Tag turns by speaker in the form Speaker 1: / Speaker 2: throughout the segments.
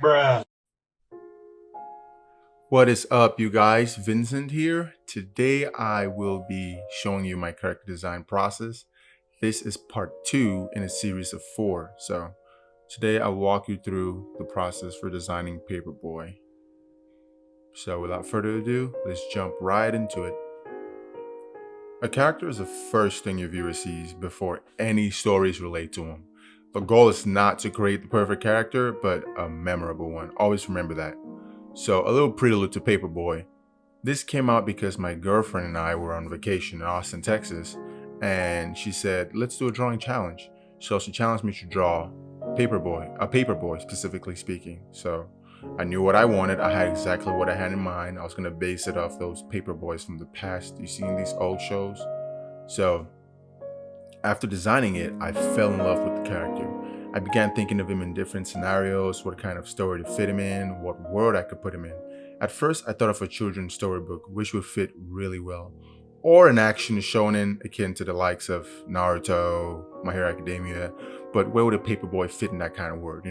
Speaker 1: Bruh.
Speaker 2: What is up, you guys? Vincent here. Today I will be showing you my character design process. This is part two in a series of four. So today I'll walk you through the process for designing Paperboy. So without further ado, let's jump right into it. A character is the first thing your viewer sees before any stories relate to him. The goal is not to create the perfect character, but a memorable one. Always remember that. So a little prelude to Paperboy. This came out because my girlfriend and I were on vacation in Austin, Texas, and she said, let's do a drawing challenge. So she challenged me to draw a paperboy specifically speaking. So I knew what I wanted. I had exactly what I had in mind. I was going to base it off those paperboys from the past you see in these old shows. So after designing it, I fell in love with the character. I began thinking of him in different scenarios, what kind of story to fit him in, what world I could put him in. At first, I thought of a children's storybook, which would fit really well, or an action shonen akin to the likes of Naruto, My Hero Academia, but where would a paperboy fit in that kind of world?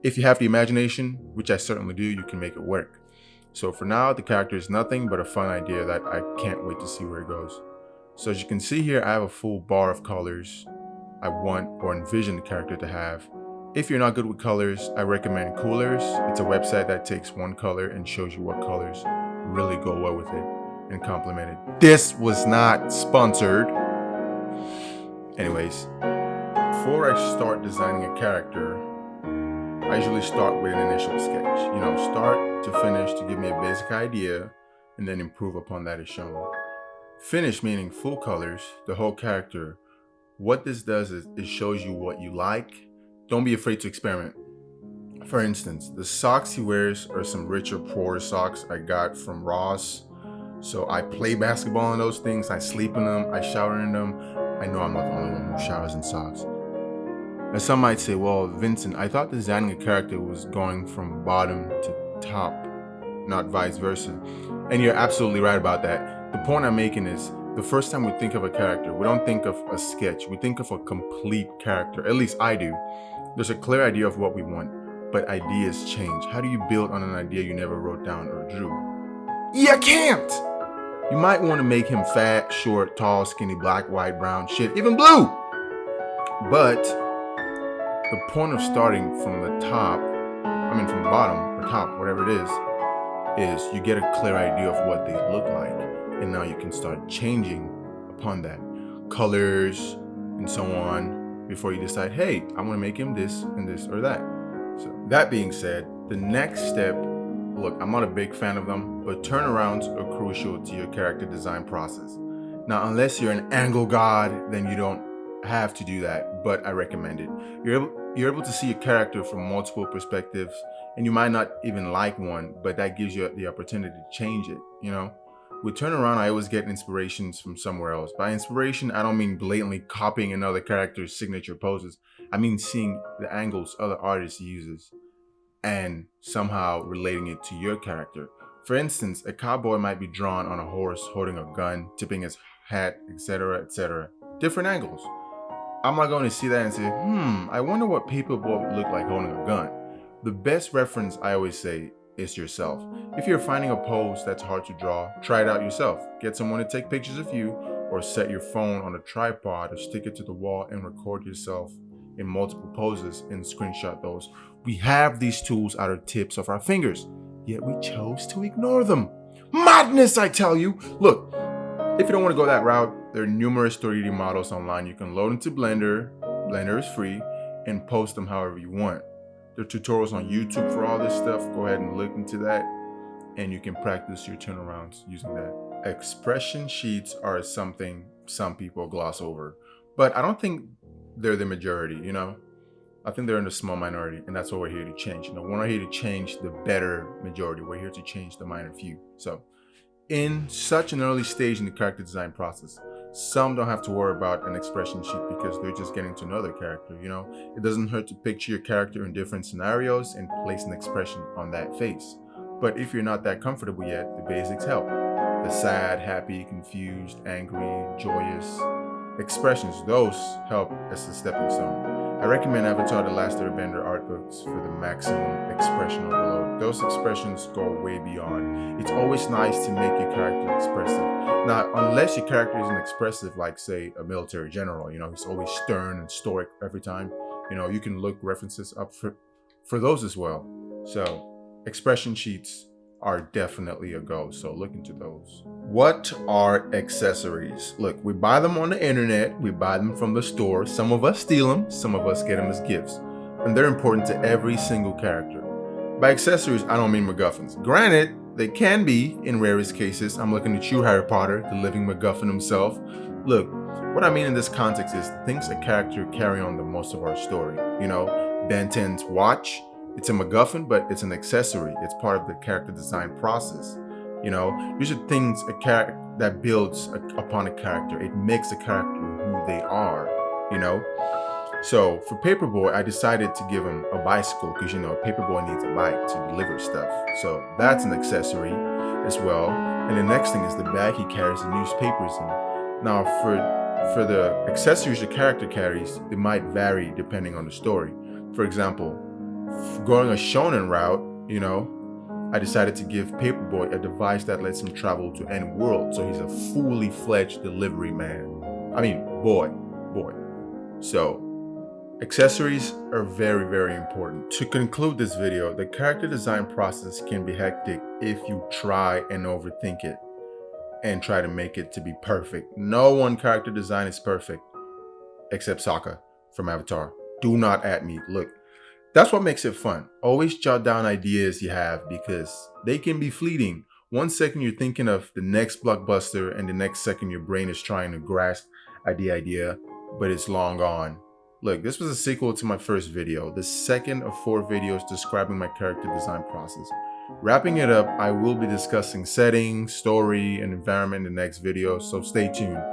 Speaker 2: If you have the imagination, which I certainly do, you can make it work. So for now, the character is nothing but a fun idea that I can't wait to see where it goes. So as you can see here, I have a full bar of colors I want or envision the character to have. If you're not good with colors, I recommend Coolers. It's a website that takes one color and shows you what colors really go well with it and complement it. This was not sponsored. Anyways, before I start designing a character, I usually start with an initial sketch. Start to finish to give me a basic idea and then improve upon that as shown. Finish meaning full colors, the whole character. What this does is it shows you what you like. Don't be afraid to experiment. For instance, the socks he wears are some richer, poorer socks I got from Ross. So I play basketball in those things, I sleep in them, I shower in them. I know I'm not the only one who showers in socks. Now some might say, well, Vincent, I thought designing a character was going from bottom to top, not vice versa. And you're absolutely right about that. The point I'm making is the first time we think of a character, we don't think of a sketch, we think of a complete character. At least I do. There's a clear idea of what we want, but ideas change. How do you build on an idea you never wrote down or drew? You can't! You might want to make him fat, short, tall, skinny, black, white, brown, shit, even blue! But the point of starting from the top, from the bottom or top, whatever it is you get a clear idea of what they look like. And now you can start changing upon that. Colors and so on before you decide, hey, I want to make him this and this or that. So that being said, the next step, look, I'm not a big fan of them, but turnarounds are crucial to your character design process. Now, unless you're an angle god, then you don't have to do that, but I recommend it. You're able to see a character from multiple perspectives, and you might not even like one, but that gives you the opportunity to change it. With turnaround, I always get inspirations from somewhere else. By inspiration, I don't mean blatantly copying another character's signature poses. I mean seeing the angles other artists uses and somehow relating it to your character. For instance, a cowboy might be drawn on a horse holding a gun, tipping his hat, etc., etc. Different angles. I'm not going to see that and say, I wonder what people would look like holding a gun. The best reference I always say is yourself. If you're finding a pose that's hard to draw, try it out yourself. Get someone to take pictures of you or set your phone on a tripod or stick it to the wall and record yourself in multiple poses and screenshot those. We have these tools at our tips of our fingers, yet we chose to ignore them. Madness, I tell you! Look, if you don't want to go that route, there are numerous 3D models online you can load into Blender. Blender is free, and post them however you want. There are tutorials on YouTube for all this stuff. Go ahead and look into that, and you can practice your turnarounds using that. Expression sheets are something some people gloss over, but I don't think they're the majority. I think they're in the small minority, and that's what we're here to change. We're not here to change the better majority. We're here to change the minor few. So in such an early stage in the character design process, some don't have to worry about an expression sheet because they're just getting to know their character. It doesn't hurt to picture your character in different scenarios and place an expression on that face. But if you're not that comfortable yet, the basics help. The sad, happy, confused, angry, joyous expressions, those help as a stepping stone. I recommend Avatar The Last Airbender art books for the maximum expression overload. Those expressions go way beyond. It's always nice to make your character expressive. Now, unless your character isn't expressive, like say a military general, he's always stern and stoic every time, you can look references up for those as well. So expression sheets are definitely a go, so look into those. What are accessories? Look, we buy them on the internet, we buy them from the store. Some of us steal them, some of us get them as gifts, and they're important to every single character. By accessories, I don't mean MacGuffins. Granted, they can be in rarest cases. I'm looking at you, Harry Potter, the living MacGuffin himself. Look, what I mean in this context is things a character carry on the most of our story. Ben 10's watch, it's a MacGuffin, but it's an accessory. It's part of the character design process. These are things that builds upon a character. It makes a character who they are, So for Paperboy, I decided to give him a bicycle because, Paperboy needs a bike to deliver stuff. So that's an accessory as well. And the next thing is the bag he carries the newspapers in. Now, for the accessories the character carries, it might vary depending on the story. For example, going a shonen route, I decided to give Paperboy a device that lets him travel to any world. So he's a fully fledged delivery man. I mean, boy. So accessories are very, very important. To conclude this video, the character design process can be hectic if you try and overthink it and try to make it to be perfect. No one character design is perfect except Sokka from Avatar. Do not at me. Look, that's what makes it fun. Always jot down ideas you have because they can be fleeting. 1 second you're thinking of the next blockbuster and the next second your brain is trying to grasp at the idea, but it's long gone. Look, this was a sequel to my first video, the second of 4 videos describing my character design process. Wrapping it up, I will be discussing setting, story, and environment in the next video, so stay tuned.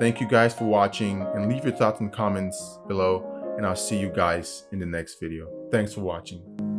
Speaker 2: Thank you guys for watching, and leave your thoughts and comments below, and I'll see you guys in the next video. Thanks for watching.